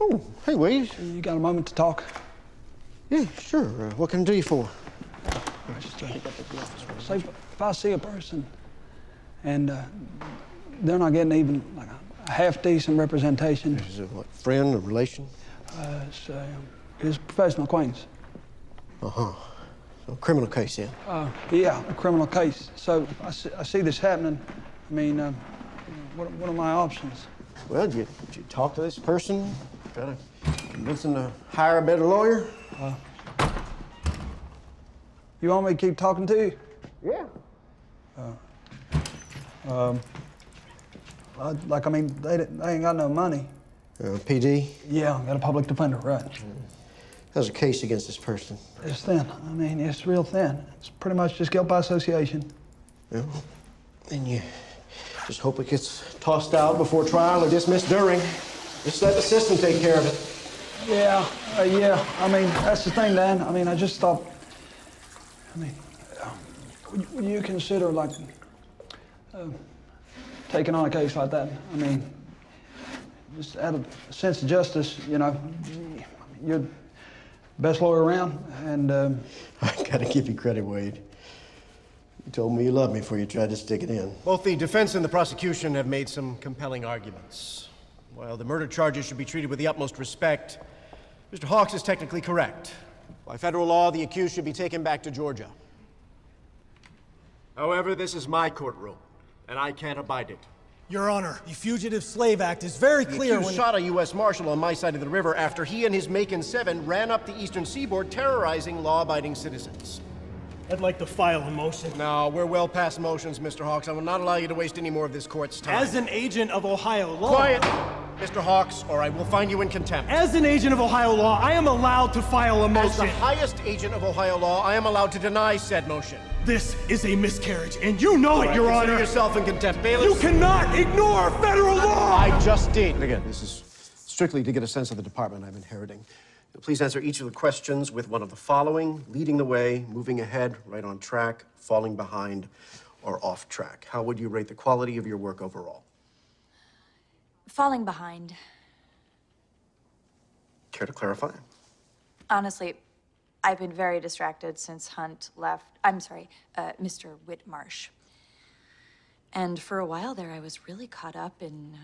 Oh, hey, Wade. You got a moment to talk? Yeah, sure. What can I do you for? Say, if I see a person and they're not getting even like a half-decent representation. Is it what, friend or relation? His professional acquaintance. Uh-huh. So a criminal case, yeah? Yeah, a criminal case. So I see this happening. I mean, what are my options? Well, did you talk to this person? Try to convince him to hire a better lawyer? You want me to keep talking to you? Yeah. I mean, they ain't got no money. PD? Yeah, got a public defender, right. How's a case against this person? It's thin. I mean, it's real thin. It's pretty much just guilt by association. Well, then you just hope it gets tossed out before trial or dismissed during. Just let the system take care of it. Yeah. I mean, that's the thing, Dan. I mean, I just thought, would you consider, like, taking on a case like that? I mean, just out of a sense of justice, you know, you're the best lawyer around, and... I gotta give you credit, Wade. You told me you loved me before you tried to stick it in. Both the defense and the prosecution have made some compelling arguments. While the murder charges should be treated with the utmost respect, Mr. Hawks is technically correct. By federal law, the accused should be taken back to Georgia. However, this is my courtroom, and I can't abide it. Your Honor, the Fugitive Slave Act is very clear The accused shot a U.S. Marshal on my side of the river after he and his Macon 7 ran up the eastern seaboard terrorizing law-abiding citizens. I'd like to file a motion. No, we're well past motions, Mr. Hawks. I will not allow you to waste any more of this court's time. As an agent of Ohio law... Quiet, Mr. Hawks, or I will find you in contempt. As an agent of Ohio law, I am allowed to file a motion. As the highest agent of Ohio law, I am allowed to deny said motion. This is a miscarriage, and you know it, Your Consider Honor. yourself in contempt, bailiffs. You cannot ignore federal law! I just did. And again, this is strictly to get a sense of the department I'm inheriting. Please answer each of the questions with one of the following: leading the way, moving ahead, right on track, falling behind, or off track. How would you rate the quality of your work overall? Falling behind. Care to clarify? Honestly, I've been very distracted since Hunt left. I'm sorry, Mr. Whitmarsh. And for a while there, I was really caught up in,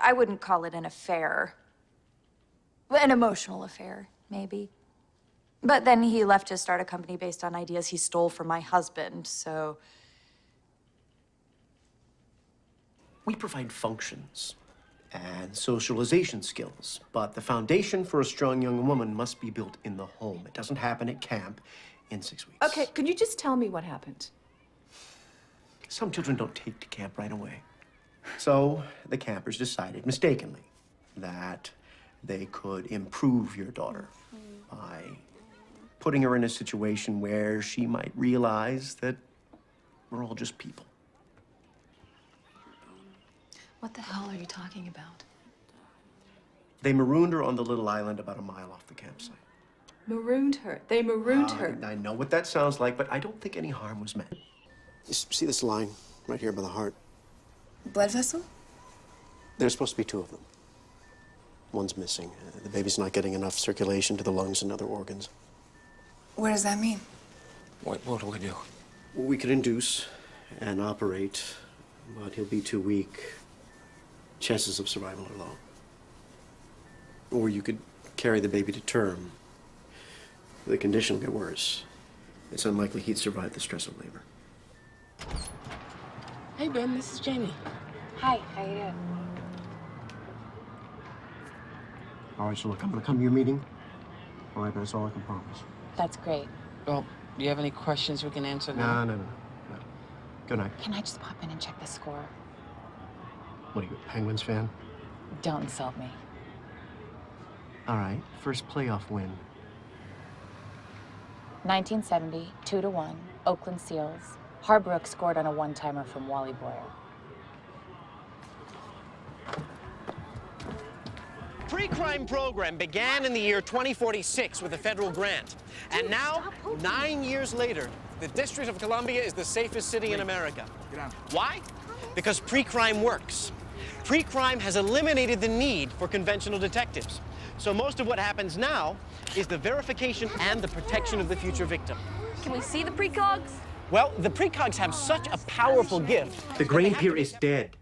I wouldn't call it an affair. An emotional affair, maybe. But then he left to start a company based on ideas he stole from my husband, so... We provide functions and socialization skills, but the foundation for a strong young woman must be built in the home. It doesn't happen at camp in 6 weeks. Okay, could you just tell me what happened? Some children don't take to camp right away. So the campers decided, mistakenly, that they could improve your daughter by putting her in a situation where she might realize that we're all just people. What the hell are you talking about? They marooned her on the little island about a mile off the campsite. Marooned her. They marooned her. I know what that sounds like, but I don't think any harm was meant. You see this line right here by the heart? Blood vessel? There's supposed to be 2 of them. One's missing. The baby's not getting enough circulation to the lungs and other organs. What does that mean? What do we do? Well, we could induce and operate, but he'll be too weak. Chances of survival are low. Or you could carry the baby to term. The condition will get worse. It's unlikely he'd survive the stress of labor. Hey, Ben, this is Jamie. Hi, how you doing? All right, so look, I'm gonna come to your meeting. All right, that's all I can promise. That's great. Well, do you have any questions we can answer now? No. Good night. Can I just pop in and check the score? What are you, a Penguins fan? Don't insult me. All right, first playoff win. 1970, 2-1, Oakland Seals. Harbrook scored on a one-timer from Wally Boyer. Pre-crime program began in the year 2046 with a federal grant. And now, 9 years later, the District of Columbia is the safest city in America. Why? Because pre-crime works. Pre-crime has eliminated the need for conventional detectives. So most of what happens now is the verification and the protection of the future victim. Can we see the precogs? Well, the precogs have such a powerful gift. The grain pier is dead.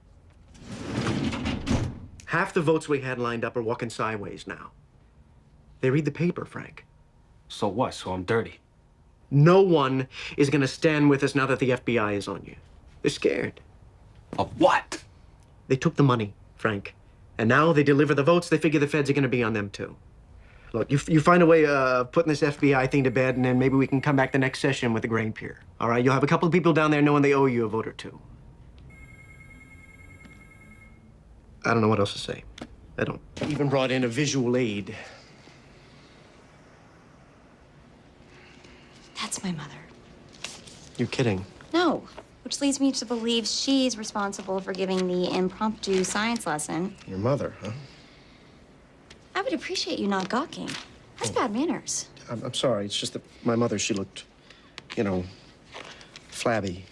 Half the votes we had lined up are walking sideways now. They read the paper, Frank. So what? So I'm dirty. No one is gonna stand with us now that the FBI is on you. They're scared. Of what? They took the money, Frank. And now they deliver the votes, they figure the feds are gonna be on them too. Look, you find a way of putting this FBI thing to bed, and then maybe we can come back the next session with the grain pier. All right, you'll have a couple of people down there knowing they owe you a vote or two. I don't know what else to say. I don't. Even brought in a visual aid. That's my mother. You're kidding. No, which leads me to believe she's responsible for giving the impromptu science lesson. Your mother, huh? I would appreciate you not gawking. That's bad manners. I'm sorry. It's just that my mother, she looked, you know, flabby.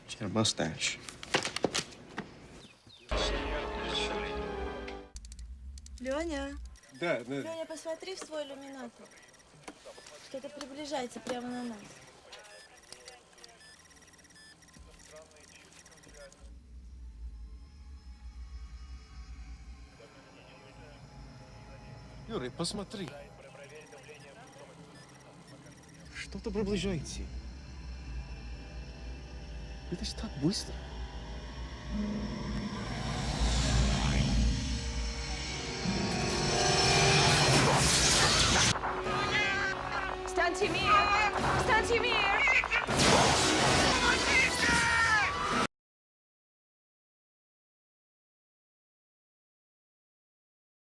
She had a mustache. Леня. Да. Леня, посмотри в свой иллюминатор. Что-то приближается прямо на нас. Юрий, посмотри. Что-то приближается. Это ж так быстро.